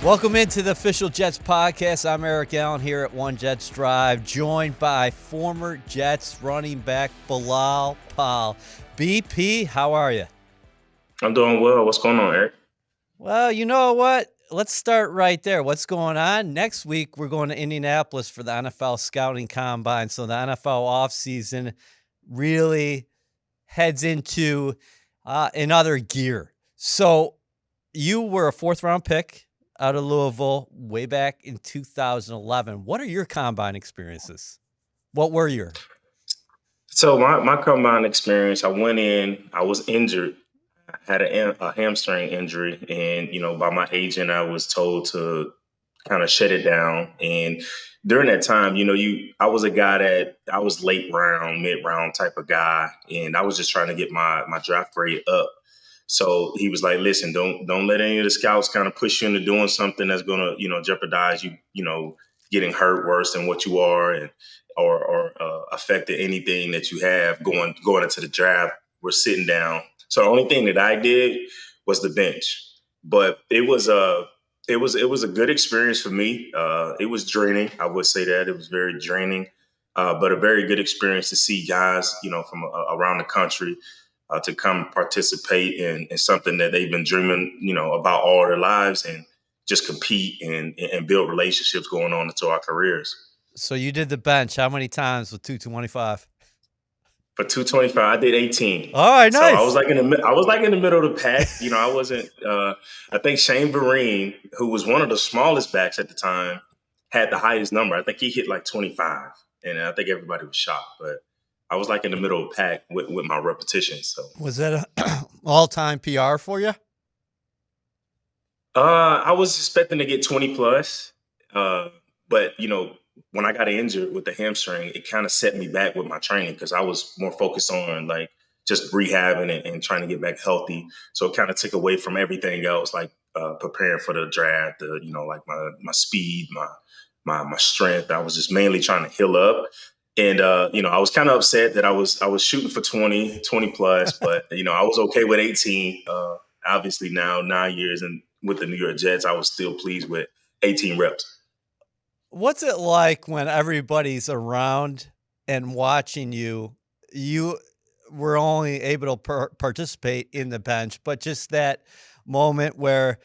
Welcome into the Official Jets podcast. I'm Eric Allen here at One Jets Drive, joined by former Jets running back Bilal Powell. BP, how are you? I'm doing well. What's going on, Eric? Well, you know what? Let's start right there. What's going on? Next week, we're going to Indianapolis for the NFL Scouting Combine. So the NFL offseason really heads into another gear. So you were a fourth-round pick out of Louisville way back in 2011. What are your combine experiences? What were your? So my combine experience, I went in, I was injured. I had a hamstring injury, and by my agent, I was told to kind of shut it down. And during that time, I was a guy that I was late round, mid round type of guy, and I was just trying to get my draft grade up. So he was like, "Listen, don't let any of the scouts kind of push you into doing something that's gonna jeopardize you, getting hurt worse than what you are, and or affecting anything that you have going into the draft. We're sitting down." So the only thing that I did was the bench, but it was a good experience for me. It was draining, I would say that it was very draining, but a very good experience to see guys, from around the country. To come participate in something that they've been dreaming, about all their lives, and just compete and build relationships going on into our careers. So you did the bench. How many times with 225? For 225, I did 18. All right, nice. So I was like in the middle of the pack. I wasn't. I think Shane Vereen, who was one of the smallest backs at the time, had the highest number. I think he hit like 25, and I think everybody was shocked, but I was like in the middle of the pack with my repetition. So was that an all-time PR for you? I was expecting to get 20 plus, but when I got injured with the hamstring, it kind of set me back with my training because I was more focused on like just rehabbing and trying to get back healthy. So it kind of took away from everything else, like preparing for the draft, like my speed, my strength. I was just mainly trying to heal up. And, I was kind of upset that I was shooting for 20 plus, but, I was okay with 18. Obviously now 9 years and with the New York Jets, I was still pleased with 18 reps. What's it like when everybody's around and watching you? You were only able to participate in the bench, but just that moment where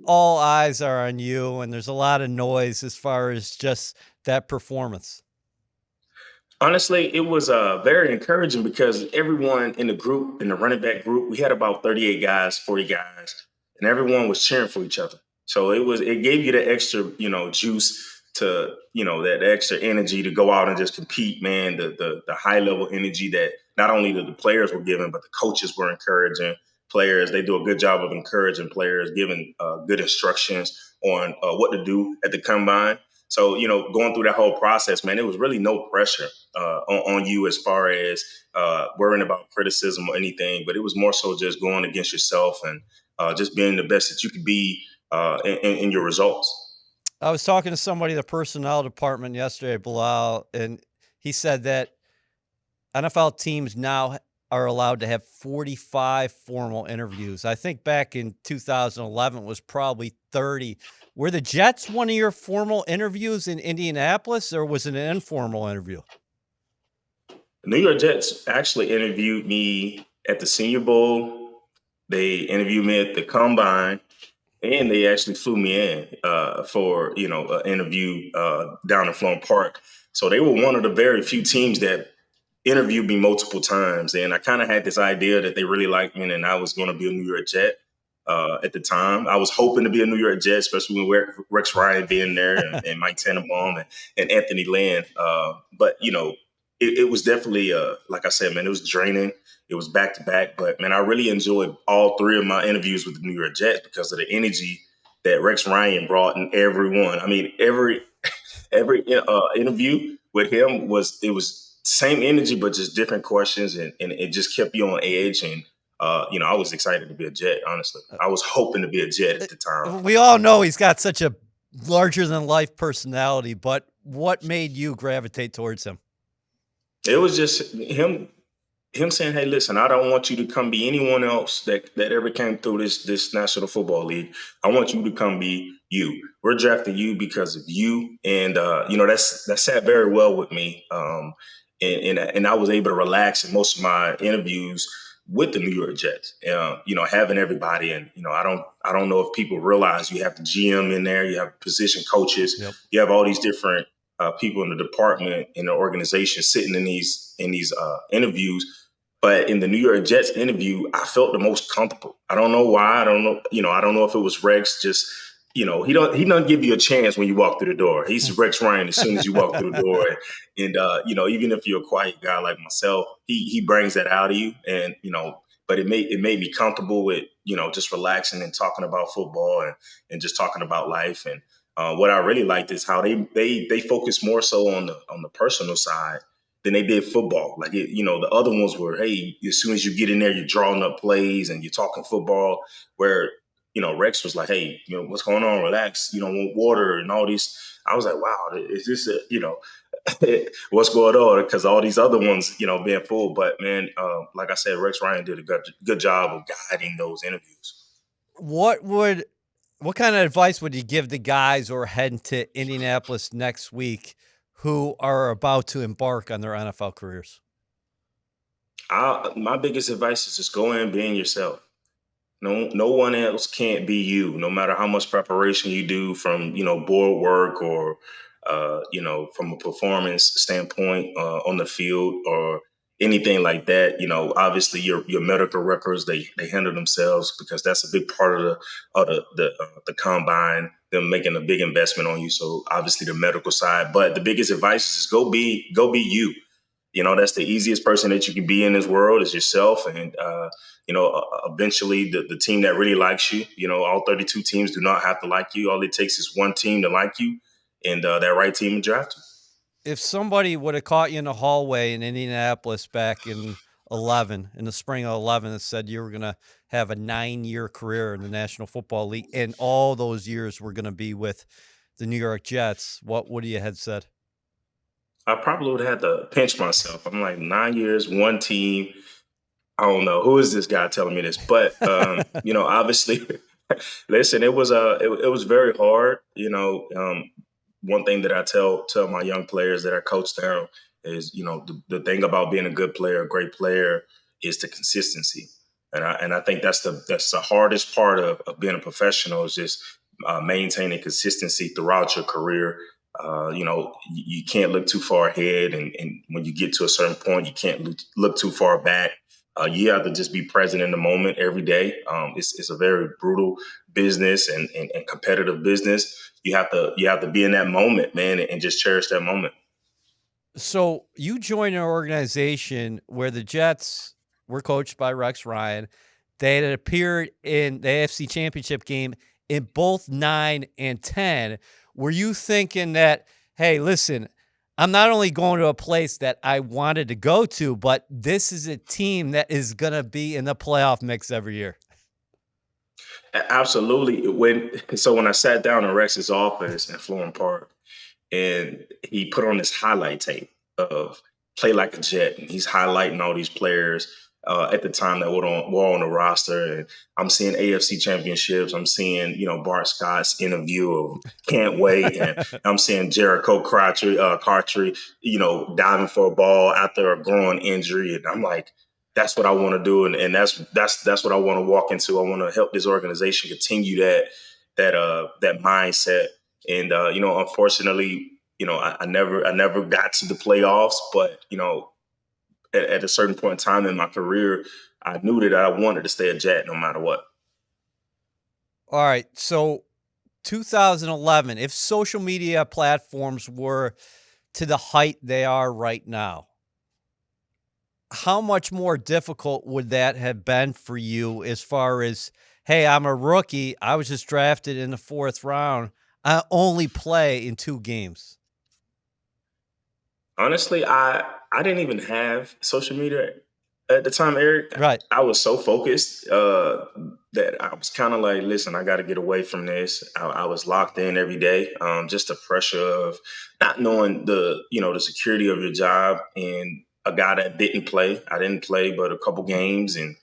all eyes are on you and there's a lot of noise as far as just that performance. Honestly, it was very encouraging because everyone in the group, in the running back group, we had about 38 guys, 40 guys, and everyone was cheering for each other. So it gave you the extra, juice to, that extra energy to go out and just compete, man. The high level energy that not only the players were given, but the coaches were encouraging players. They do a good job of encouraging players, giving good instructions on what to do at the combine. So, going through that whole process, man, it was really no pressure on you as far as worrying about criticism or anything, but it was more so just going against yourself and just being the best that you could be in your results. I was talking to somebody in the personnel department yesterday, Bilal, and he said that NFL teams now are allowed to have 45 formal interviews. I think back in 2011 it was probably 30. Were the Jets one of your formal interviews in Indianapolis, or was it an informal interview? The New York Jets actually interviewed me at the Senior Bowl. They interviewed me at the Combine, and they actually flew me in for an interview down in Florham Park. So they were one of the very few teams that interviewed me multiple times, and I kind of had this idea that they really liked me and I was going to be a New York Jet. At the time, I was hoping to be a New York Jet, especially with Rex Ryan being there and Mike Tannenbaum and Anthony Lynn. But it was definitely, like I said, man, it was draining. It was back to back, but man, I really enjoyed all three of my interviews with the New York Jets because of the energy that Rex Ryan brought in everyone. I mean, every interview with him was same energy, but just different questions, and it just kept you on edge. And I was excited to be a Jet. Honestly, I was hoping to be a Jet at the time. We all know he's got such a larger than life personality, but what made you gravitate towards him? It was just him him saying, "Hey, listen, I don't want you to come be anyone else that ever came through this National Football League. I want you to come be you. We're drafting you because of you." And that sat very well with me. And I was able to relax in most of my interviews with the New York Jets. Having everybody, and I don't know if people realize you have the GM in there, you have position coaches, Yep. you have all these different people in the department in the organization sitting in these interviews. But in the New York Jets interview, I felt the most comfortable. I don't know why. I don't know. I don't know if it was Rex. Just he doesn't give you a chance when you walk through the door. He's Rex Ryan as soon as you walk through the door. And even if you're a quiet guy like myself, he brings that out of you. And but it made me comfortable with just relaxing and talking about football and just talking about life. And what I really liked is how they focus more so on the personal side than they did football. Like the other ones were, hey, as soon as you get in there, you're drawing up plays and you're talking football. Where Rex was like, hey, what's going on? Relax. Want water and all these. I was like, wow, is this what's going on? Because all these other ones, being full. But man, like I said, Rex Ryan did a good job of guiding those interviews. What would what kind of advice would you give the guys who are heading to Indianapolis next week who are about to embark on their NFL careers? My biggest advice is just go in being yourself. No one else can't be you, no matter how much preparation you do from, board work or, from a performance standpoint on the field or anything like that. Obviously your medical records, they handle themselves because that's a big part of the combine, them making a big investment on you. So obviously the medical side, but the biggest advice is go be you. That's the easiest person that you can be in this world is yourself. And eventually the team that really likes you, all 32 teams do not have to like you. All it takes is one team to like you, and that right team to draft you. If somebody would have caught you in the hallway in Indianapolis back in the spring of 11, and said you were going to have a 9-year career in the National Football League, and all those years were going to be with the New York Jets, what would you have said? I probably would have had to pinch myself. I'm like 9 years, one team. I don't know who is this guy telling me this, but obviously, listen, it was very hard. One thing that I tell my young players that I coach down is the thing about being a good player, a great player, is the consistency, and I think that's the hardest part of being a professional is just maintaining consistency throughout your career. You can't look too far ahead, and when you get to a certain point, you can't look too far back. You have to just be present in the moment every day. It's a very brutal business and competitive business. You have to be in that moment, man, and just cherish that moment. So you joined an organization where the Jets were coached by Rex Ryan. They had appeared in the AFC Championship game in both 9 and 10. Were you thinking that, hey, listen, I'm not only going to a place that I wanted to go to, but this is a team that is going to be in the playoff mix every year? Absolutely. When I sat down in Rex's office in Florham Park, and he put on this highlight tape of play like a Jet, and he's highlighting all these players at the time that were on the roster. And I'm seeing AFC championships. I'm seeing Bart Scott's interview of can't wait, and I'm seeing Jericho Cartry, diving for a ball after a groin injury, and I'm like. That's what I want to do, and that's what I want to walk into. I want to help this organization continue that mindset. And unfortunately, I never got to the playoffs, but at a certain point in time in my career, I knew that I wanted to stay a Jet no matter what. All right. So 2011, if social media platforms were to the height they are right now, how much more difficult would that have been for you as far as, hey, I'm a rookie. I was just drafted in the 4th round. I only play in 2 games. Honestly, I didn't even have social media at the time, Eric. Right. I was so focused that I was kind of like, listen, I got to get away from this. I was locked in every day. Just the pressure of not knowing the security of your job and a guy that didn't play. I didn't play but a couple games, and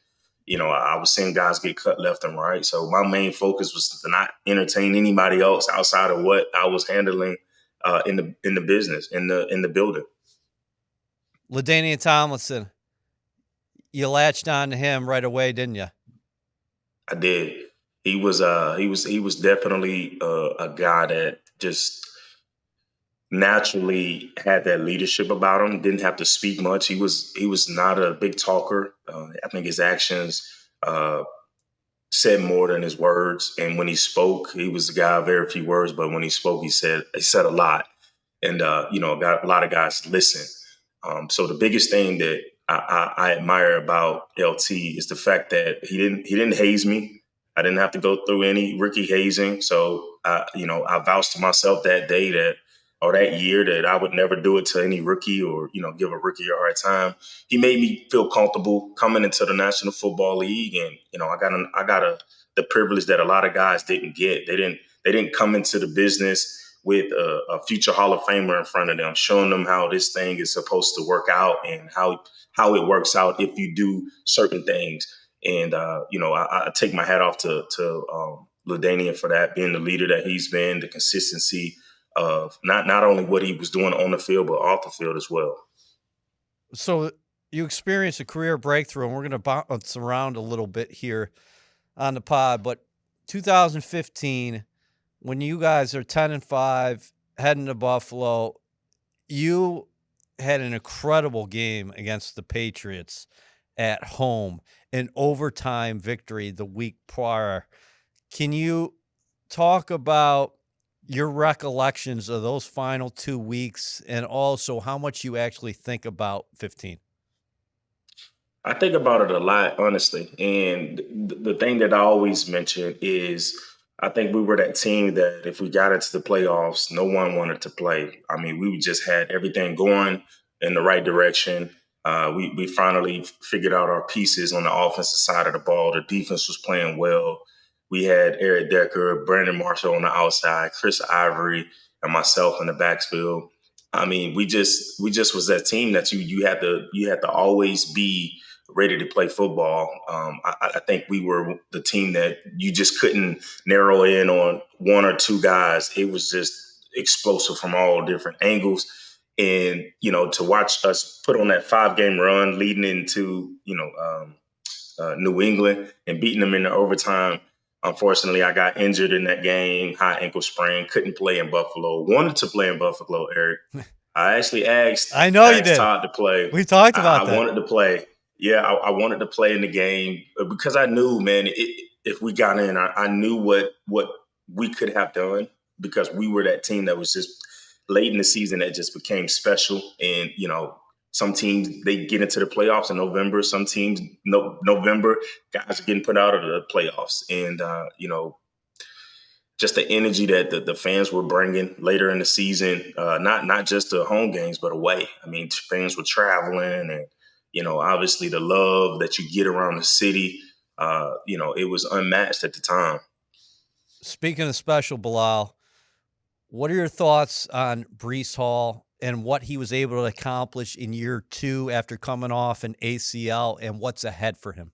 I was seeing guys get cut left and right. So my main focus was to not entertain anybody else outside of what I was handling in the business in the building. LaDainian Tomlinson, you latched on to him right away, didn't you? I did. He was definitely a guy that just naturally had that leadership about him. Didn't have to speak much. He was not a big talker. I think his actions uh, said more than his words. And when he spoke, he was a guy of very few words, but when he spoke, he said a lot. And a lot of guys listen. So the biggest thing that I admire about LT is the fact that he didn't haze me. I didn't have to go through any rookie hazing. So I vouched to myself that day that year that I would never do it to any rookie or give a rookie a hard time. He made me feel comfortable coming into the National Football League, and I got the privilege that a lot of guys didn't get. They didn't come into the business with a future Hall of Famer in front of them, showing them how this thing is supposed to work out and how it works out if you do certain things. And I take my hat off to LaDainian for that, being the leader that he's been, the consistency of not only what he was doing on the field but off the field as well. So you experienced a career breakthrough, and we're going to bounce around a little bit here on the pod. But 2015, when you guys are 10-5, heading to Buffalo, you had an incredible game against the Patriots at home, an overtime victory the week prior. Can you talk about your recollections of those final 2 weeks and also how much you actually think about 15? I think about it a lot, honestly. And the thing that I always mention is I think we were that team that if we got into the playoffs, no one wanted to play. I mean, we just had everything going in the right direction. We finally figured out our pieces on the offensive side of the ball. The defense was playing well. We had Eric Decker, Brandon Marshall on the outside, Chris Ivory, and myself in the backfield. I mean, we just was that team that you had to always be ready to play football. I think we were the team that you just couldn't narrow in on one or two guys. It was just explosive from all different angles. And, to watch us put on that 5 game run leading into, New England and beating them in the overtime. Unfortunately, I got injured in that game, high ankle sprain, couldn't play in Buffalo. Wanted to play in Buffalo, Eric. I actually asked I know you asked did. Todd to play. We talked I about that. wanted to play. Yeah, I wanted to play in the game because I knew, man, if we got in, I knew what we could have done because we were that team that was just late in the season that just became special. And some teams they get into the playoffs in November. Some teams November guys are getting put out of the playoffs, and just the energy that the fans were bringing later in the season, not just the home games, but away. I mean, fans were traveling, and obviously the love that you get around the city, it was unmatched at the time. Speaking of special, Bilal, what are your thoughts on Brees Hall and what he was able to accomplish in year 2 after coming off an ACL and what's ahead for him?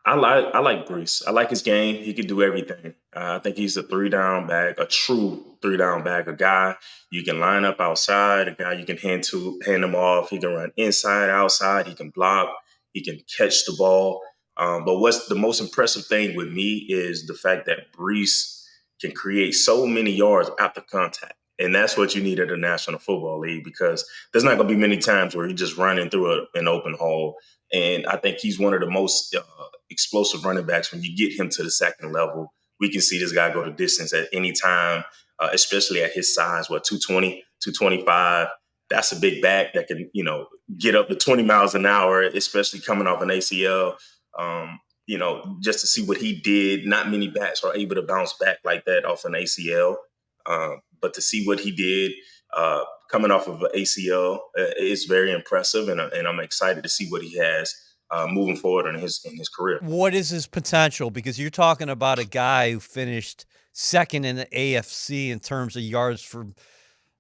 I like Bruce. I like his game. He can do everything. I think he's a 3 down back, a true 3 down back, a guy you can line up outside, a guy you can hand him off. He can run inside, outside. He can block. He can catch the ball. But what's the most impressive thing with me is the fact that Brees can create so many yards after contact. And that's what you need at the National Football League because there's not going to be many times where he's just running through an open hole. And I think he's one of the most explosive running backs when you get him to the second level. We can see this guy go the distance at any time, especially at his size, 220, 225. That's a big back that can, get up to 20 miles an hour, especially coming off an ACL. Just to see what he did, not many backs are able to bounce back like that off an ACL. But to see what he did coming off of an ACL is very impressive, and I'm excited to see what he has moving forward in his career. What is his potential? Because you're talking about a guy who finished second in the AFC in terms of yards for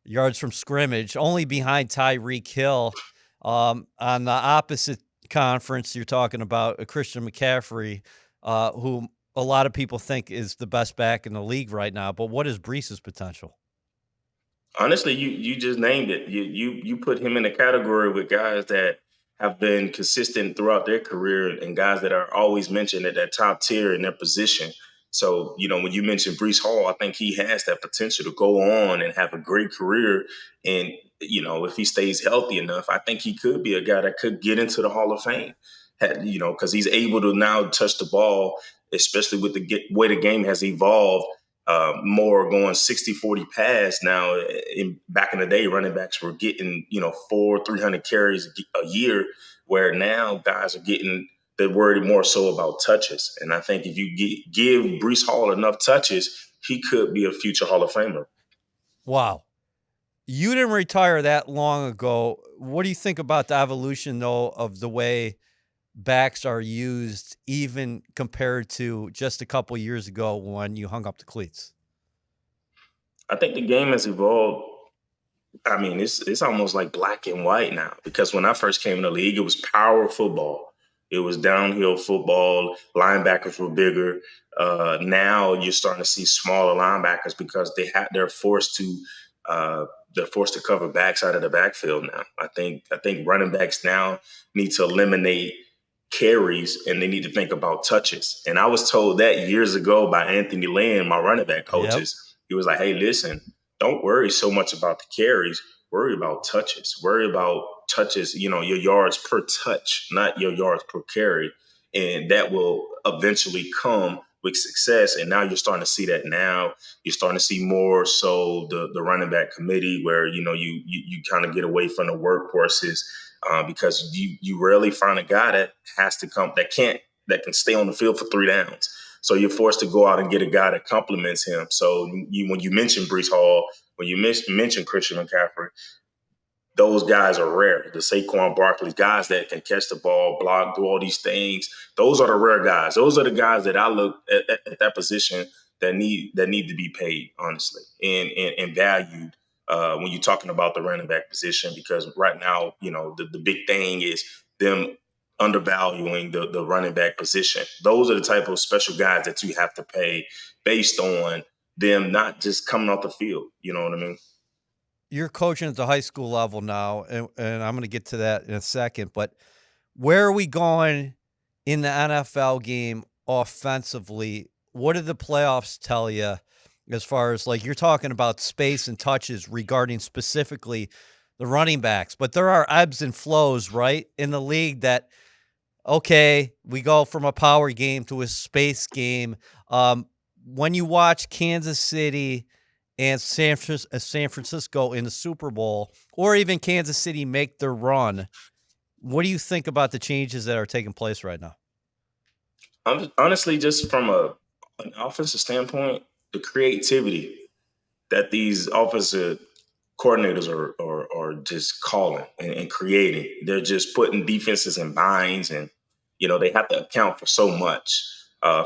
yards from scrimmage, only behind Tyreek Hill. On the opposite conference, you're talking about a Christian McCaffrey, who a lot of people think is the best back in the league right now. But what is Brees's potential? Honestly, you just named it. You put him in a category with guys that have been consistent throughout their career and guys that are always mentioned at that top tier in their position. So, when you mentioned Brees Hall, I think he has that potential to go on and have a great career. And, if he stays healthy enough, I think he could be a guy that could get into the Hall of Fame. Because he's able to now touch the ball, especially with the way the game has evolved, more going 60-40 pass now. Back in the day, running backs were getting, 300 carries a year, where now guys are getting, they're worried more so about touches. And I think if you give Brees Hall enough touches, he could be a future Hall of Famer. Wow. You didn't retire that long ago. What do you think about the evolution, though, of the way backs are used, even compared to just a couple years ago when you hung up the cleats? I think the game has evolved. I mean, it's almost like black and white now, because when I first came in the league, it was power football. It was downhill football. Linebackers were bigger. Now you're starting to see smaller linebackers because uh, they're forced to cover backs out of the backfield now. I think running backs now need to eliminate carries, and they need to think about touches. And I was told that years ago by Anthony Lynn, my running back Yep. coaches. He was like, "Hey, listen, don't worry so much about the carries. Worry about touches. Worry about touches, your yards per touch, not your yards per carry. And that will eventually come with success." And now you're starting to see that now. You're starting to see more so the running back committee, where, you kind of get away from the workhorses, because you rarely find a guy that has to come, that can stay on the field for 3 downs. So you're forced to go out and get a guy that complements him. So when you mention Brees Hall, when you mention Christian McCaffrey, those guys are rare. The Saquon Barkley guys that can catch the ball, block, do all these things. Those are the rare guys. Those are the guys that I look at that position that need to be paid, honestly, and valued, when you're talking about the running back position. Because right now, the big thing is them undervaluing the running back position. Those are the type of special guys that you have to pay based on them not just coming off the field. You know what I mean? You're coaching at the high school level now, and I'm going to get to that in a second. But where are we going in the NFL game offensively? What do the playoffs tell you, as far as, like, you're talking about space and touches regarding specifically the running backs? But there are ebbs and flows, right, in the league that, okay, we go from a power game to a space game. When you watch Kansas City and San Francisco in the Super Bowl, or even Kansas City make their run, what do you think about the changes that are taking place right now? Honestly, just from an offensive standpoint, the creativity that these offensive coordinators are just calling and creating. They're just putting defenses in binds, and they have to account for so much,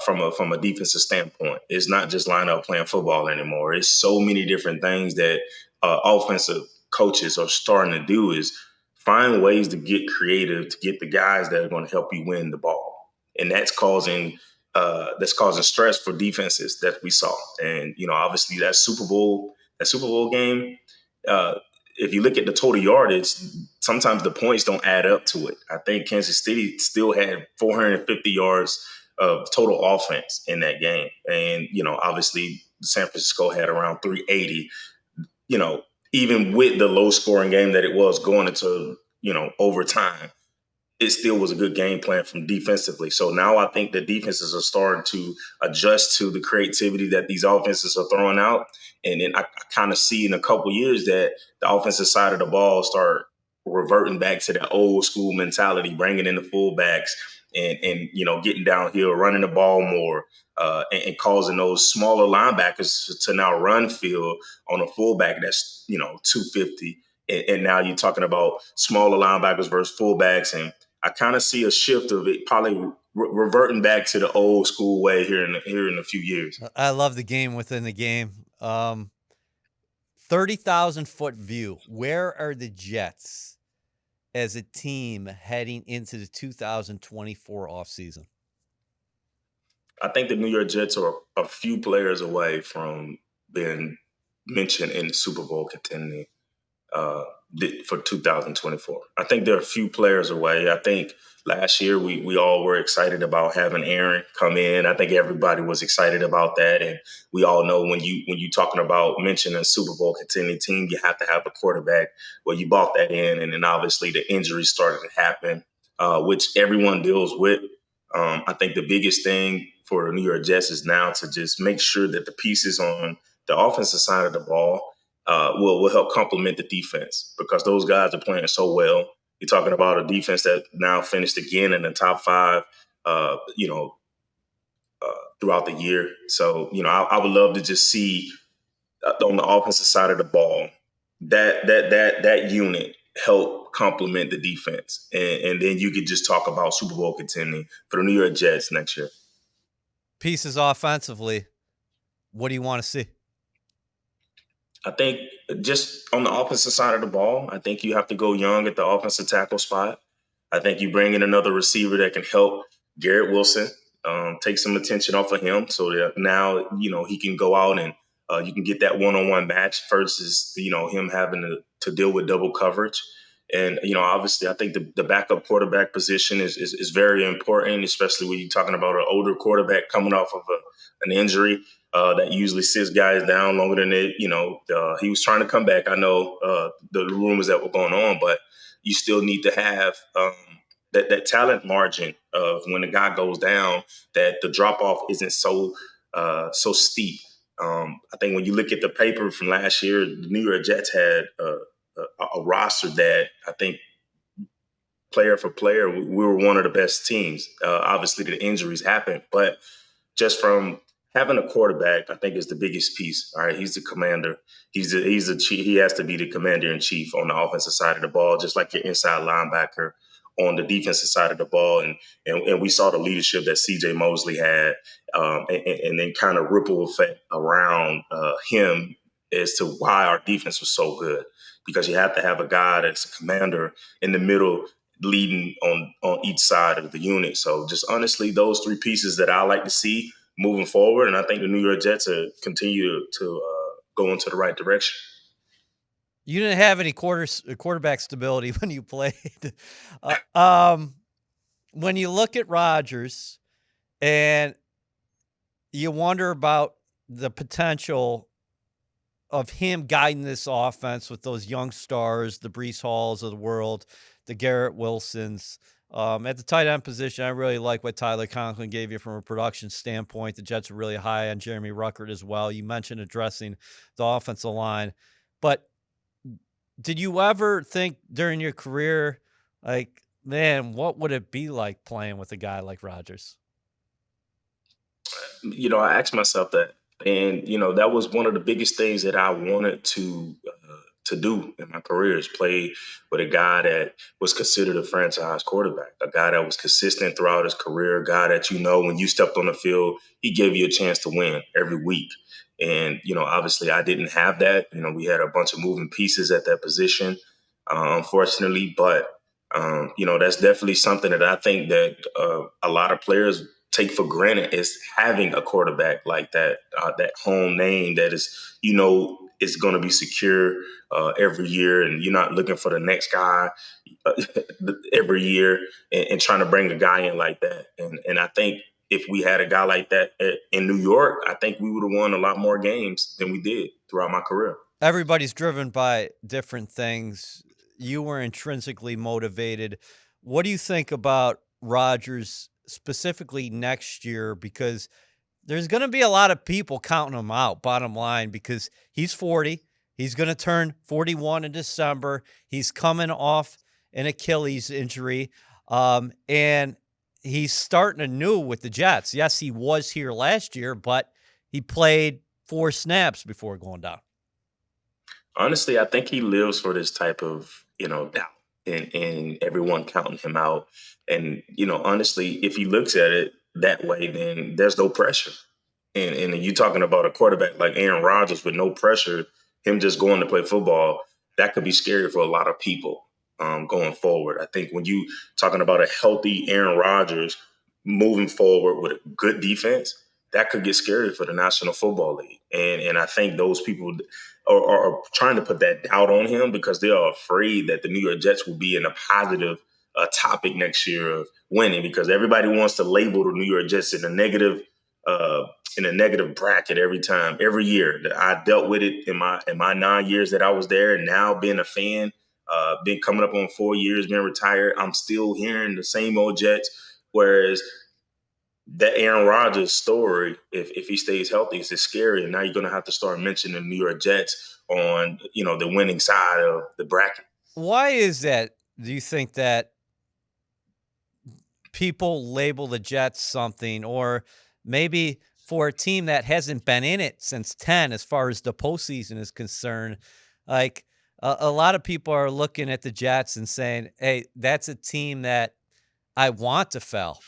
from a defensive standpoint. It's not just line up playing football anymore. It's so many different things that offensive coaches are starting to do, is find ways to get creative to get the guys that are going to help you win the ball, and that's causing stress for defenses that we saw. And obviously that Super Bowl game, uh, if you look at the total yardage, sometimes the points don't add up to it. I think Kansas City still had 450 yards of total offense in that game. And, obviously San Francisco had around 380, you know, even with the low scoring game that it was going into, overtime. It still was a good game plan from defensively. So now I think the defenses are starting to adjust to the creativity that these offenses are throwing out. And then I kind of see in a couple years that the offensive side of the ball start reverting back to that old school mentality, bringing in the fullbacks and getting downhill, running the ball more, and causing those smaller linebackers to now run field on a fullback that's 250. And now you're talking about smaller linebackers versus fullbacks, and I kind of see a shift of it probably reverting back to the old school way here in a few years. I love the game within the game. 30,000-foot view. Where are the Jets as a team heading into the 2024 offseason? I think the New York Jets are a few players away from being mentioned in the Super Bowl contending uh, for 2024. I think there are a few players away. I think last year we all were excited about having Aaron come in. I think everybody was excited about that, and we all know when you talking about mentioning a Super Bowl contending team, you have to have a quarterback. Well, you bought that in, and then obviously the injuries started to happen, which everyone deals with. I think the biggest thing for the New York Jets is now to just make sure that the pieces on the offensive side of the ball will help complement the defense because those guys are playing so well. You're talking about a defense that now finished again in the top five, uh, you know, throughout the year. So, I would love to just see on the offensive side of the ball that unit help complement the defense, and then you could just talk about Super Bowl contending for the New York Jets next year. Pieces offensively, what do you want to see? I think just on the offensive side of the ball, I think you have to go young at the offensive tackle spot. I think you bring in another receiver that can help Garrett Wilson, take some attention off of him so that now, he can go out and you can get that one-on-one match versus, him having to deal with double coverage. And, obviously, I think the backup quarterback position is very important, especially when you're talking about an older quarterback coming off of an injury that usually sits guys down longer than it. He was trying to come back. I know the rumors that were going on, but you still need to have that talent margin of when the guy goes down, that the drop off isn't so steep. I think when you look at the paper from last year, the New York Jets had a roster that I think player for player, we were one of the best teams. Obviously, the injuries happened, but just from having a quarterback, I think is the biggest piece. All right, he's the commander. He's the chief. He has to be the commander in chief on the offensive side of the ball, just like your inside linebacker on the defensive side of the ball. And we saw the leadership that C.J. Mosley had, and then kind of ripple effect around him as to why our defense was so good. Because you have to have a guy that's a commander in the middle leading on each side of the unit. So just honestly, those three pieces that I like to see moving forward, and I think the New York Jets continue to go into the right direction. You didn't have any quarterback stability when you played. Uh, um, when you look at Rodgers and you wonder about the potential of him guiding this offense with those young stars, the Brees Halls of the world, the Garrett Wilsons. At the tight end position, I really like what Tyler Conklin gave you from a production standpoint. The Jets are really high on Jeremy Ruckert as well. You mentioned addressing the offensive line, but did you ever think during your career, like, man, what would it be like playing with a guy like Rodgers? I asked myself that, and that was one of the biggest things that I wanted to do in my career is play with a guy that was considered a franchise quarterback, a guy that was consistent throughout his career, a guy that when you stepped on the field, he gave you a chance to win every week. And obviously, I didn't have that. We had a bunch of moving pieces at that position, unfortunately, but. That's definitely something that I think that a lot of players take for granted is having a quarterback like that, that home name that is going to be secure every year, and you're not looking for the next guy uh, every year and trying to bring a guy in like that. And I think if we had a guy like that in New York, I think we would have won a lot more games than we did throughout my career. Everybody's driven by different things. You were intrinsically motivated. What do you think about Rodgers specifically next year? Because there's going to be a lot of people counting him out, bottom line, because he's 40. He's going to turn 41 in December. He's coming off an Achilles injury. And he's starting anew with the Jets. Yes, he was here last year, but he played 4 snaps before going down. Honestly, I think he lives for this type of, doubt and everyone counting him out. And, honestly, if he looks at it that way, then there's no pressure. And you talking about a quarterback like Aaron Rodgers with no pressure, him just going to play football, that could be scary for a lot of people going forward. I think when you talking about a healthy Aaron Rodgers moving forward with a good defense, that could get scary for the National Football League. And I think those people are trying to put that doubt on him because they are afraid that the New York Jets will be in a positive topic next year of winning, because everybody wants to label the New York Jets uh, in a negative bracket every time, every year. I dealt with it in my 9 years that I was there, and now being a fan, been coming up on 4 years, being retired, I'm still hearing the same old Jets. Whereas that Aaron Rodgers story, if he stays healthy, is scary. And now you're going to have to start mentioning the New York Jets on the winning side of the bracket. Why is that? Do you think that people label the Jets something, or maybe for a team that hasn't been in it since 10, as far as the postseason is concerned, like a lot of people are looking at the Jets and saying, hey, that's a team that I want to fail.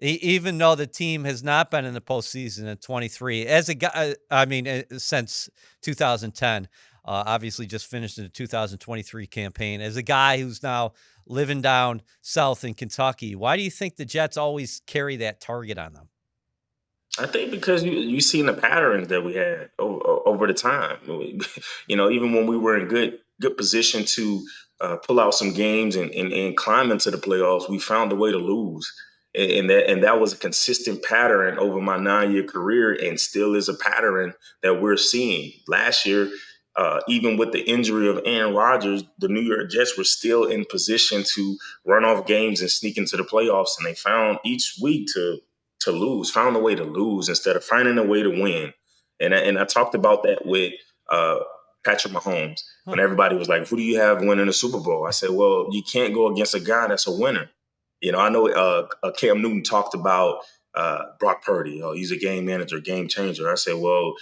Even though the team has not been in the postseason in 23, as a guy, I mean, since 2010, obviously just finished in the 2023 campaign. As a guy who's now living down south in Kentucky, why do you think the Jets always carry that target on them? I think because you seen the patterns that we had over the time. Even when we were in good position to pull out some games and climb into the playoffs, we found a way to lose, and that was a consistent pattern over my 9 year career, and still is a pattern that we're seeing. Last year, even with the injury of Aaron Rodgers, the New York Jets were still in position to run off games and sneak into the playoffs, and they found each week to lose, found a way to lose instead of finding a way to win. And I talked about that with uh, Patrick Mahomes Huh. when everybody was like, "Who do you have winning the Super Bowl?" I said, "Well, you can't go against a guy that's a winner." I know Cam Newton talked about Brock Purdy. Oh, he's a game manager, game changer. I said, "Well,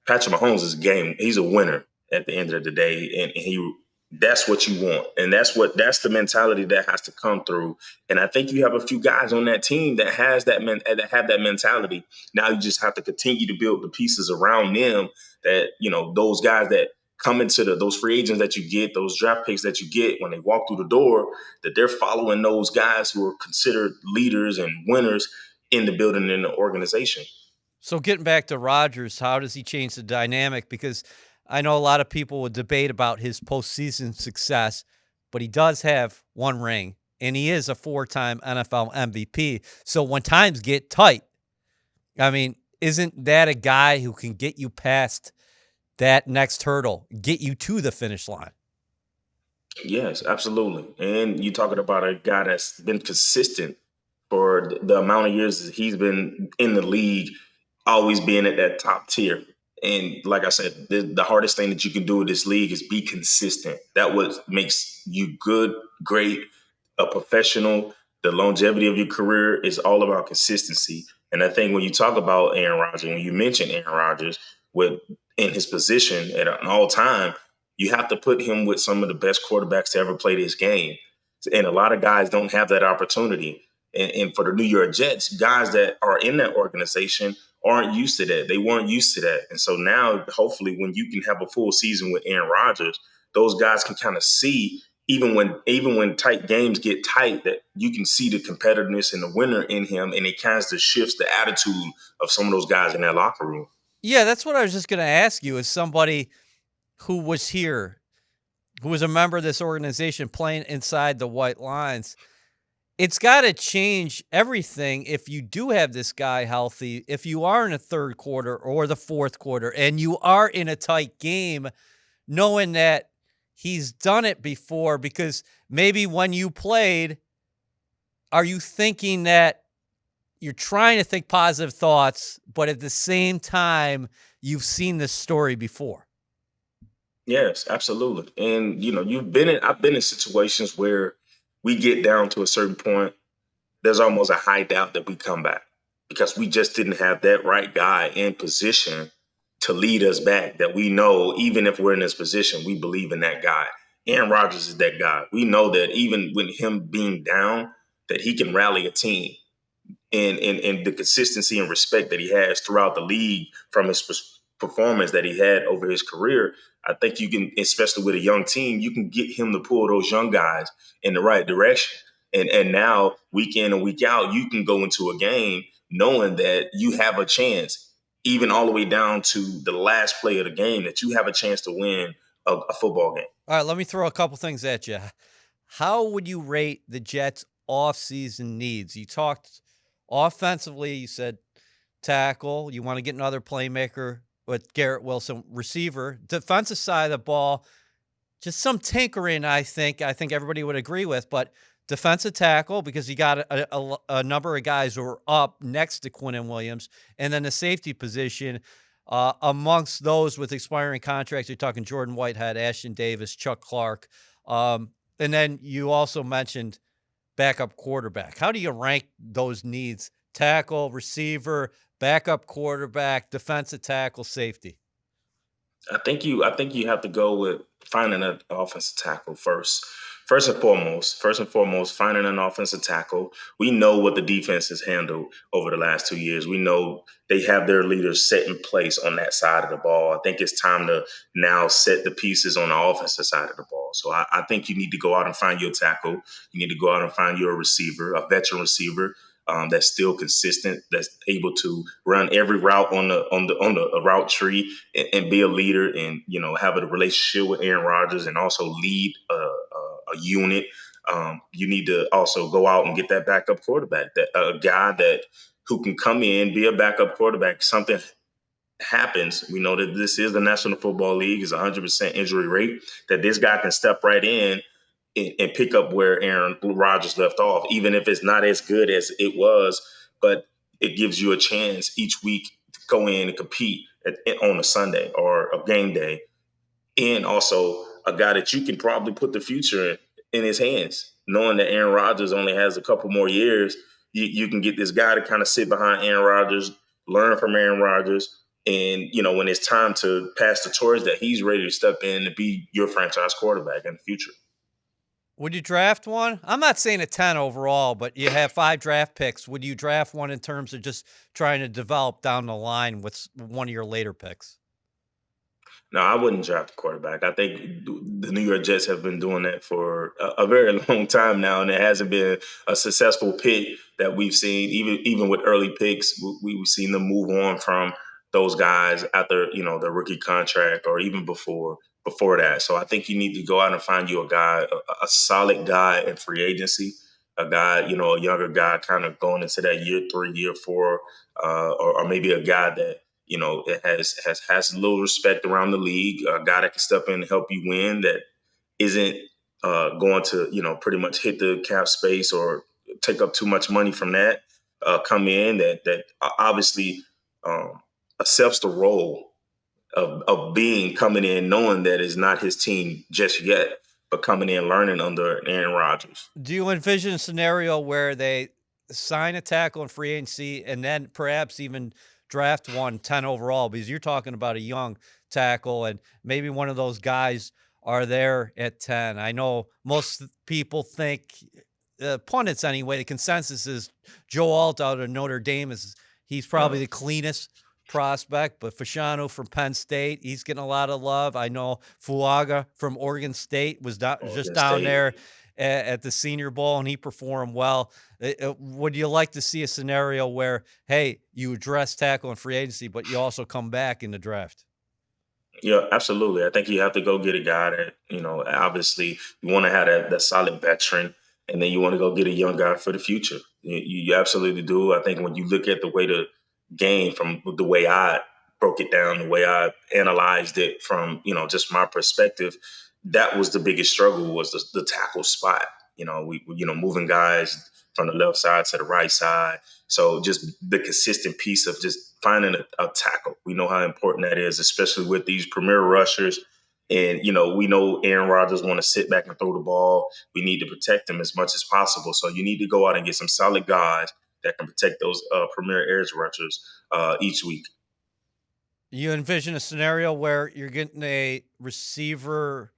Patrick Mahomes is a game. He's a winner at the end of the day, and he that's what you want, and that's the mentality that has to come through. And I think you have a few guys on that team that that have that mentality. Now you just have to continue to build the pieces around them. That those guys that come into those free agents that you get, those draft picks that you get when they walk through the door, that they're following those guys who are considered leaders and winners in the building and the organization. So getting back to Rodgers, how does he change the dynamic? Because I know a lot of people would debate about his postseason success, but he does have one ring, and he is a four-time NFL MVP. So when times get tight, I mean, isn't that a guy who can get you past that next hurdle, get you to the finish line? Yes, absolutely. And you're talking about a guy that's been consistent for the amount of years that he's been in the league, always being at that top tier. And like I said, the hardest thing that you can do in this league is be consistent. That what makes you good, great, a professional. The longevity of your career is all about consistency. And I think when you talk about Aaron Rodgers, when you mention Aaron Rodgers with in his position at an all time, you have to put him with some of the best quarterbacks to ever play this game. And a lot of guys don't have that opportunity. And for the New York Jets, guys that are in that organization aren't used to that. They weren't used to that. And so now, hopefully, when you can have a full season with Aaron Rodgers, those guys can kind of see, even when tight games get tight, that you can see the competitiveness and the winner in him, and it kind of shifts the attitude of some of those guys in that locker room. Yeah, that's what I was just going to ask you, as somebody who was here, who was a member of this organization playing inside the white lines. It's got to change everything if you do have this guy healthy. If you are in a third quarter or the fourth quarter and you are in a tight game, knowing that he's done it before, because maybe when you played, are you thinking that you're trying to think positive thoughts, but at the same time, you've seen this story before? Yes, absolutely. And I've been in situations where we get down to a certain point, there's almost a high doubt that we come back because we just didn't have that right guy in position to lead us back. That we know, even if we're in this position, we believe in that guy. Aaron Rodgers is that guy. We know that even with him being down, that he can rally a team, and the consistency and respect that he has throughout the league from his performance that he had over his career, I think you can, especially with a young team, you can get him to pull those young guys in the right direction. And now week in and week out, you can go into a game knowing that you have a chance, even all the way down to the last play of the game, that you have a chance to win a football game. All right, let me throw a couple things at you. How would you rate the Jets' offseason needs? You talked offensively, you said tackle, you want to get another playmaker with Garrett Wilson, receiver. Defensive side of the ball, just some tinkering, I think. I think everybody would agree with, but defensive tackle, because you got a number of guys who are up next to Quinnen Williams, and then the safety position. Amongst those with expiring contracts, you're talking Jordan Whitehead, Ashton Davis, Chuck Clark. And then you also mentioned backup quarterback. How do you rank those needs? Tackle, receiver, backup quarterback, defensive tackle, safety. I think you have to go with finding an offensive tackle first. First and foremost, finding an offensive tackle. We know what the defense has handled over the last 2 years. We know they have their leaders set in place on that side of the ball. I think it's time to now set the pieces on the offensive side of the ball. So I think you need to go out and find your tackle. You need to go out and find your receiver, a veteran receiver, that's still consistent, that's able to run every route on the route tree, and be a leader, and have a relationship with Aaron Rodgers, and also lead a unit. You need to also go out and get that backup quarterback, that a guy that who can come in, be a backup quarterback. Something happens, we know that this is the National Football League, is 100% injury rate. That this guy can step right in and pick up where Aaron Rodgers left off, even if it's not as good as it was, but it gives you a chance each week to go in and compete on a Sunday or a game day. And also a guy that you can probably put the future in his hands, knowing that Aaron Rodgers only has a couple more years. You can get this guy to kind of sit behind Aaron Rodgers, learn from Aaron Rodgers, and when it's time to pass the torch, that he's ready to step in and be your franchise quarterback in the future. Would you draft one? I'm not saying a 10 overall, but you have 5 draft picks. Would you draft one in terms of just trying to develop down the line with one of your later picks? No, I wouldn't draft a quarterback. I think the New York Jets have been doing that for a very long time now, and it hasn't been a successful pick that we've seen. Even with early picks, we've seen them move on from those guys after their rookie contract, or even before that. So I think you need to go out and find you a guy, a solid guy in free agency, a guy, a younger guy, kind of going into that year 3, year 4, or maybe a guy that it has a little respect around the league, a guy that can step in and help you win, that isn't going to pretty much hit the cap space or take up too much money from that. Come in that obviously accepts the role of being, coming in knowing that it's not his team just yet, but coming in learning under Aaron Rodgers. Do you envision a scenario where they sign a tackle in free agency and then perhaps even draft one 10 overall? Because you're talking about a young tackle, and maybe one of those guys are there at 10. I know most people think, pundits anyway, the consensus is Joe Alt out of Notre Dame he's probably the cleanest prospect, but Fashanu from Penn State, he's getting a lot of love. I know Fuaga from Oregon State was just Oregon down State. there at the Senior Bowl, and he performed well. Would you like to see a scenario where, hey, you address tackle in free agency, but you also come back in the draft? Yeah, absolutely. I think you have to go get a guy that, obviously you want to have that solid veteran, and then you want to go get a young guy for the future. You absolutely do. I think when you look at the way the game, from the way I broke it down, the way I analyzed it from, just my perspective, that was the biggest struggle, was the tackle spot. Moving guys from the left side to the right side. So just the consistent piece of just finding a tackle. We know how important that is, especially with these premier rushers. And, we know Aaron Rodgers want to sit back and throw the ball. We need to protect him as much as possible. So you need to go out and get some solid guys that can protect those premier edge rushers each week. You envision a scenario where you're getting a receiver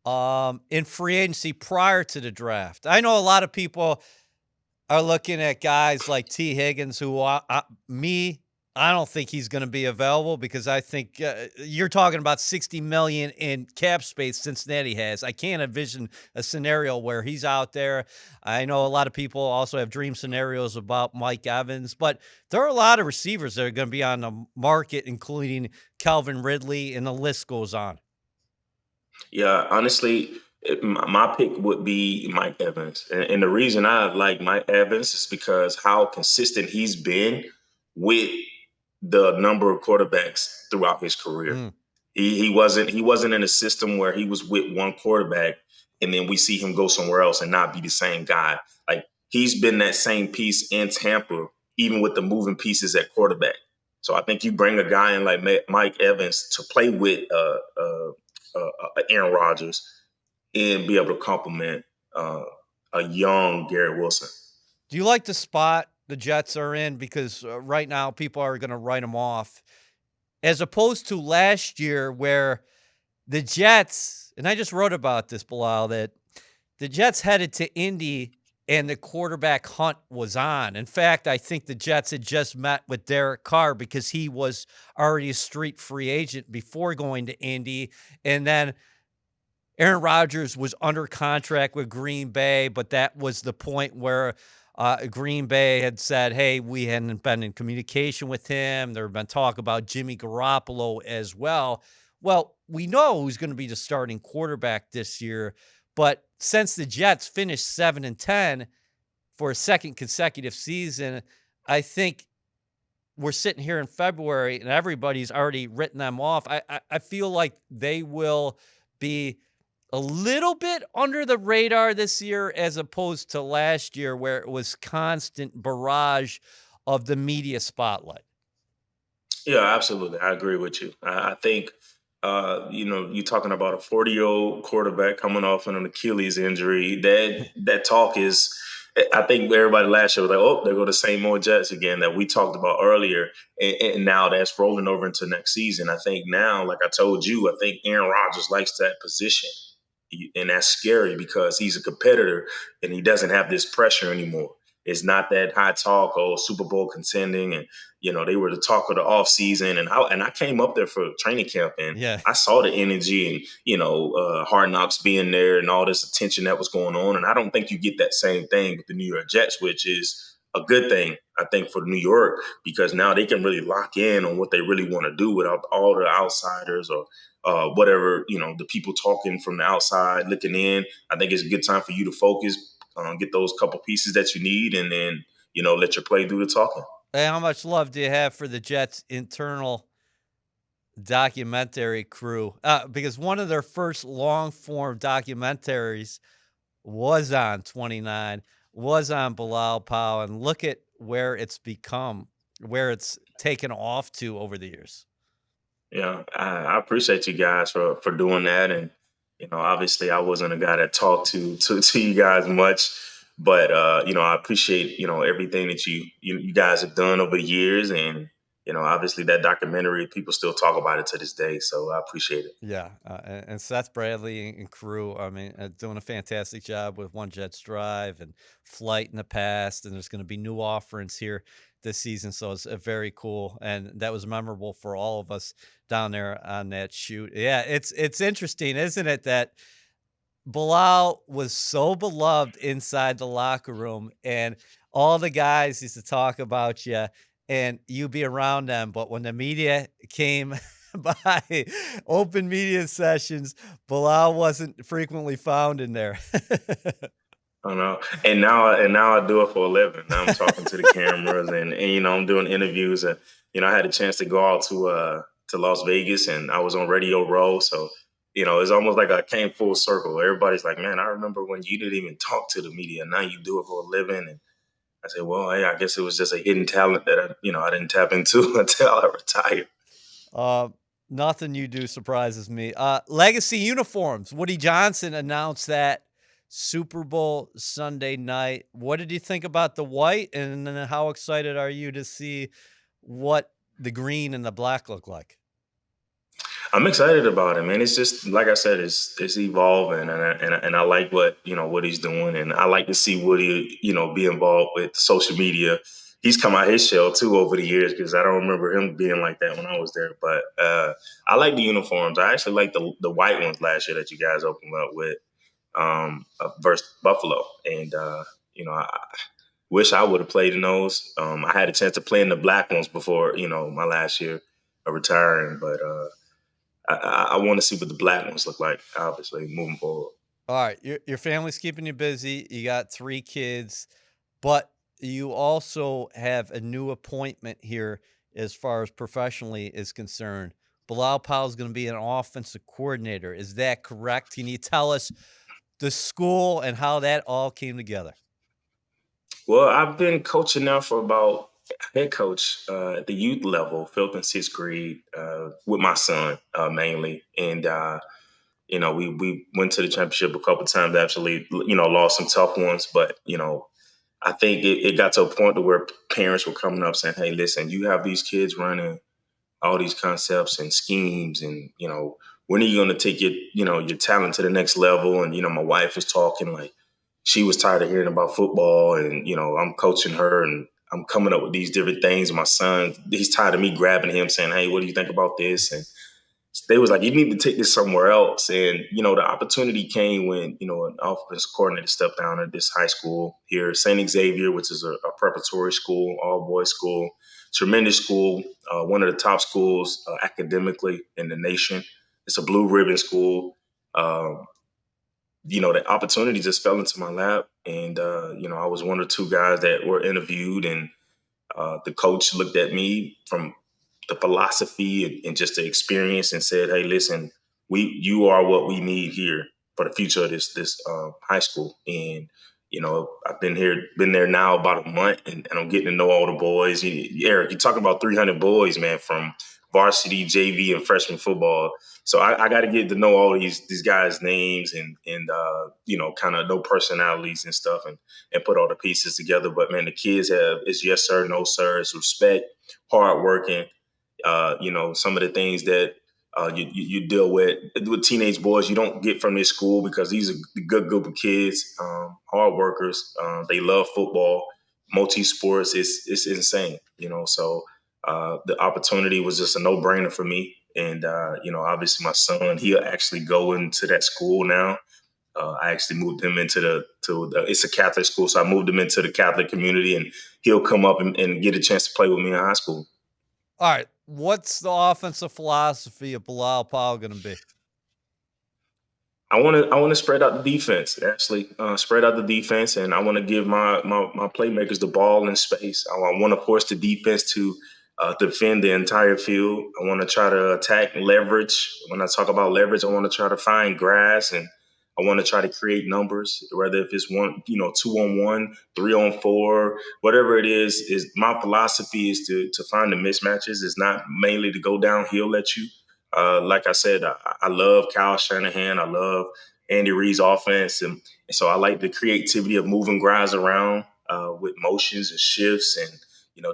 in free agency prior to the draft. I know a lot of people are looking at guys like T. Higgins, who me I don't think he's gonna be available because I think, you're talking about 60 million in cap space Cincinnati has. I can't envision a scenario where he's out there. I know a lot of people also have dream scenarios about Mike Evans, but there are a lot of receivers that are gonna be on the market, including Calvin Ridley, and the list goes on. Yeah, honestly, my pick would be Mike Evans, and the reason I like Mike Evans is because how consistent he's been with the number of quarterbacks throughout his career. Mm. He wasn't in a system where he was with one quarterback and then we see him go somewhere else and not be the same guy. Like he's been that same piece in Tampa, even with the moving pieces at quarterback. So I think you bring a guy in like Mike Evans to play with Aaron Rodgers and be able to complement uh, a young Garrett Wilson. Do you like the spot the Jets are in? Because, right now, people are gonna write them off, as opposed to last year where the Jets, and I just wrote about this, Bilal, that the Jets headed to Indy and the quarterback hunt was on. In fact, I think the Jets had just met with Derek Carr because he was already a street free agent before going to Indy. And then Aaron Rodgers was under contract with Green Bay, but that was the point where Green Bay had said, "Hey, we hadn't been in communication with him." There had been talk about Jimmy Garoppolo as well. Well, we know who's going to be the starting quarterback this year, but since the Jets finished 7-10 for a second consecutive season, I think we're sitting here in February and everybody's already written them off. I feel like they will be a little bit under the radar this year as opposed to last year where it was constant barrage of the media spotlight. Yeah, absolutely. I agree with you. I think, you're talking about a 40-year-old quarterback coming off an Achilles injury. That talk is, I think everybody last year was like, oh, there go the same old Jets again that we talked about earlier. And now that's rolling over into next season. I think now, like I told you, I think Aaron Rodgers likes that position. And that's scary because he's a competitor and he doesn't have this pressure anymore. It's not that high talk, oh, Super Bowl contending, and they were the talk of the offseason. And I came up there for training camp and Yeah. I saw the energy and Hard Knocks being there and all this attention that was going on. And I don't think you get that same thing with the New York Jets, which is a good thing, I think, for New York, because now they can really lock in on what they really want to do without all the outsiders or whatever, the people talking from the outside looking in. I think it's a good time for you to focus, get those couple pieces that you need, and then, let your play do the talking. Hey, how much love do you have for the Jets' internal documentary crew? Because one of their first long form documentaries was on 29, was on Bilal Powell, and look at where it's become, where it's taken off to over the years. Yeah, I appreciate you guys for doing that, and obviously, I wasn't a guy that talked to you guys much, but I appreciate everything that you guys have done over the years, and obviously that documentary, people still talk about it to this day, so I appreciate it. Yeah, and Seth Bradley and crew, I mean, doing a fantastic job with One Jets Drive and Flight in the past, and there's going to be new offerings here this season, so it's very cool, and that was memorable for all of us down there on that shoot. Yeah, it's interesting, isn't it, that Bilal was so beloved inside the locker room, and all the guys used to talk about you, and you be around them. But when the media came by, open media sessions, Bilal wasn't frequently found in there. I know. And now I do it for a living. Now I'm talking to the cameras and I'm doing interviews and I had a chance to go out to Las Vegas and I was on Radio Row. So, it's almost like I came full circle. Everybody's like, man, I remember when you didn't even talk to the media. Now you do it for a living. And I said, well, hey, I guess it was just a hidden talent that I didn't tap into until I retired. Uh, Nothing you do surprises me. Legacy uniforms. Woody Johnson announced that Super Bowl Sunday night. What did you think about the white, and then how excited are you to see what the green and the black look like? I'm excited about it, man. It's just like I said, it's evolving, and I like what he's doing, and I like to see Woody, be involved with social media. he's come out his shell too over the years because I don't remember him being like that when I was there. But I like the uniforms. I actually like the white ones last year that you guys opened up with versus Buffalo, and I wish I would have played in those. I had a chance to play in the black ones before my last year of retiring, but I want to see what the black ones look like. Obviously, moving forward. All right, your family's keeping you busy. You got 3 kids, but you also have a new appointment here as far as professionally is concerned. Bilal Powell is going to be an offensive coordinator. Is that correct? Can you tell us the school and how that all came together? Well, I've been coaching now for about head coach at the youth level, fifth and sixth grade, with my son mainly, and we went to the championship a couple times. Actually, lost some tough ones, but I think it got to a point to where parents were coming up saying, "Hey, listen, you have these kids running all these concepts and schemes, and when are you going to take your talent to the next level?" And my wife was talking like she was tired of hearing about football, and I'm coaching her, and I'm coming up with these different things. My son, he's tired of me grabbing him, saying, "Hey, what do you think about this?" And they was like, "You need to take this somewhere else." And the opportunity came when an offensive coordinator stepped down at this high school here, Saint Xavier, which is a preparatory school, all boys school, tremendous school, one of the top schools academically in the nation. It's a blue ribbon school. Um, the opportunity just fell into my lap, and I was one or two guys that were interviewed, and the coach looked at me from the philosophy and just the experience and said, "Hey, listen, you are what we need here for the future of this high school." And I've been there now about a month, and I'm getting to know all the boys. Eric, you talking about 300 boys, man, from varsity, JV, and freshman football. So I got to get to know all these guys' names and kind of know personalities and stuff, and put all the pieces together. But man, the kids have it's yes sir, no sir, it's respect, hard working. Some of the things that you deal with teenage boys you don't get from this school because these are a good group of kids, hard workers. They love football, multi sports. It's insane, So the opportunity was just a no brainer for me, and obviously my son he'll actually go into that school now. I actually moved him it's a Catholic school, so I moved him into the Catholic community, and he'll come up and get a chance to play with me in high school. All right, what's the offensive philosophy of Bilal Powell going to be? I want to spread out the defense. Actually, spread out the defense, and I want to give my playmakers the ball in space. I want to force the defense to defend the entire field. I want to try to attack leverage. When I talk about leverage, I want to try to find grass, and I want to try to create numbers. Whether if it's 2-on-1, 3-on-4, whatever it is. Is my philosophy is to find the mismatches. It's not mainly to go downhill at you. Like I said, I love Kyle Shanahan. I love Andy Reid's offense, and so I like the creativity of moving guys around with motions and shifts and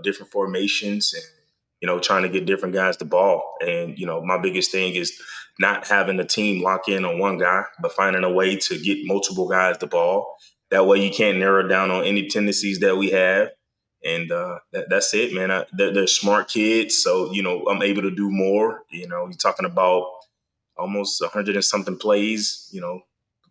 different formations and trying to get different guys the ball. And my biggest thing is not having the team lock in on one guy, but finding a way to get multiple guys the ball. That way, you can't narrow down on any tendencies that we have, and that's it, man. They're smart kids, so I'm able to do more. You're talking about almost 100 and something plays,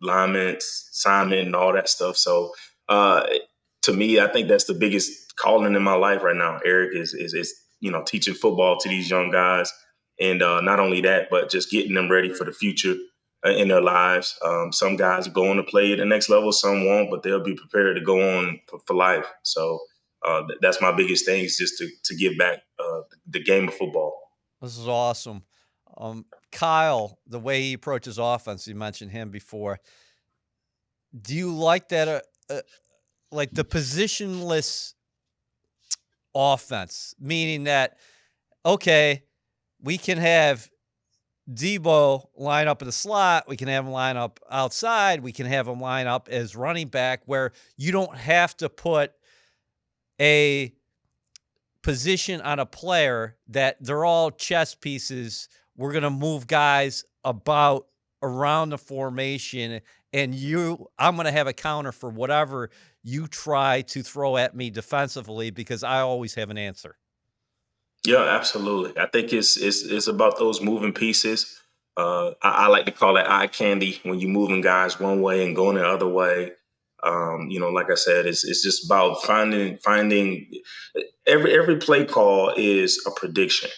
alignments, assignment, and all that stuff. So to me, I think that's the biggest calling in my life right now. Eric is teaching football to these young guys, and not only that, but just getting them ready for the future in their lives. Some guys are going to play at the next level, some won't, but they'll be prepared to go on for life. So that's my biggest thing is just to give back the game of football. This is awesome. Kyle, the way he approaches offense, you mentioned him before. Do you like that? Like the positionless offense, meaning that, okay, we can have Debo line up in the slot. We can have him line up outside. We can have him line up as running back where you don't have to put a position on a player that they're all chess pieces. We're going to move guys about around the formation and I'm going to have a counter for whatever you try to throw at me defensively because I always have an answer. Yeah, absolutely. I think it's about those moving pieces. I like to call it eye candy when you're moving guys one way and going the other way. Like I said, it's just about finding every play call is a prediction.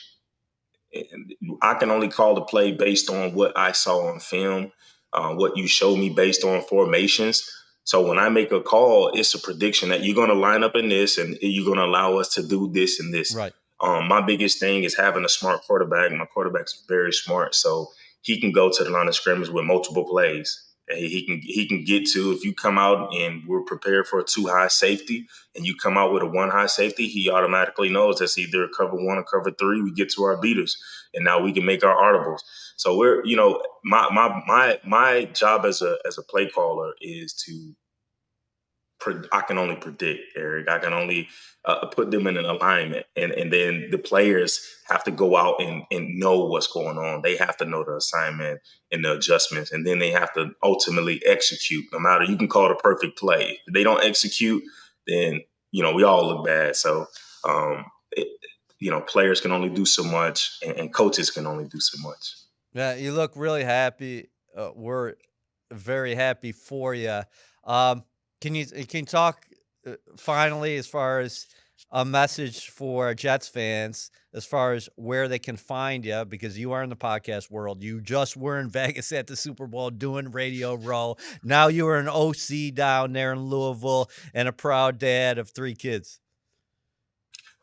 And I can only call the play based on what I saw on film, what you showed me based on formations. So when I make a call, it's a prediction that you're going to line up in this and you're going to allow us to do this and this. Right. My biggest thing is having a smart quarterback. My quarterback's very smart, so he can go to the line of scrimmage with multiple plays. And he can get to, if you come out and we're prepared for a 2 high safety and you come out with a 1 high safety, he automatically knows that's either cover 1 or cover 3. We get to our beaters and now we can make our audibles. So we're, my job as a play caller is to I can only predict, Eric. I can only put them in an alignment, and then the players have to go out and know what's going on. They have to know the assignment and the adjustments, and then they have to ultimately execute. No matter, you can call it a perfect play. If they don't execute, then we all look bad. So players can only do so much, and coaches can only do so much. Yeah, you look really happy. We're very happy for you. Um, can you talk finally as far as a message for Jets fans as far as where they can find you because you are in the podcast world. You just were in Vegas at the Super Bowl doing Radio Row. Now you are an OC down there in Louisville and a proud dad of 3 kids.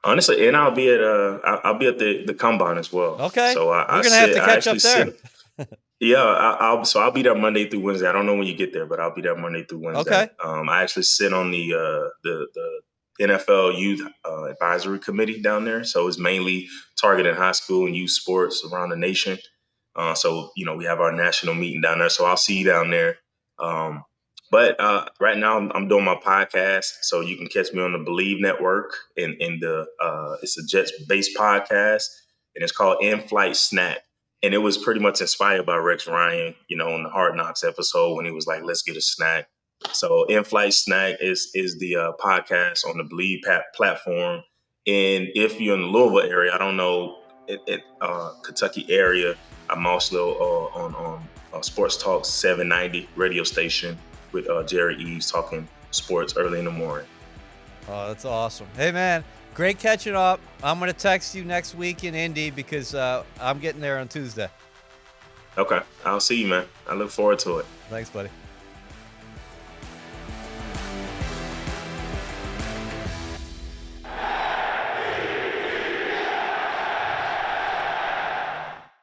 Honestly, and I'll be at the combine as well. Okay, So we're gonna have to catch up there. Yeah, I'll be there Monday through Wednesday. I don't know when you get there, but I'll be there Monday through Wednesday. Okay. I actually sit on the NFL Youth Advisory Committee down there, so it's mainly targeting high school and youth sports around the nation. So we have our national meeting down there, so I'll see you down there. But right now I'm doing my podcast, so you can catch me on the Believe Network, and it's a Jets-based podcast, and it's called In Flight Snack. And it was pretty much inspired by Rex Ryan, on the Hard Knocks episode when he was like, "Let's get a snack." So In Flight Snack is the podcast on the Believe platform. And if you're in the Louisville area, I don't know, Kentucky area, I'm also on Sports Talk 790 radio station with Jerry Eves talking sports early in the morning. Oh, that's awesome. Hey, man, great catching up. I'm going to text you next week in Indy because I'm getting there on Tuesday. Okay. I'll see you, man. I look forward to it. Thanks, buddy.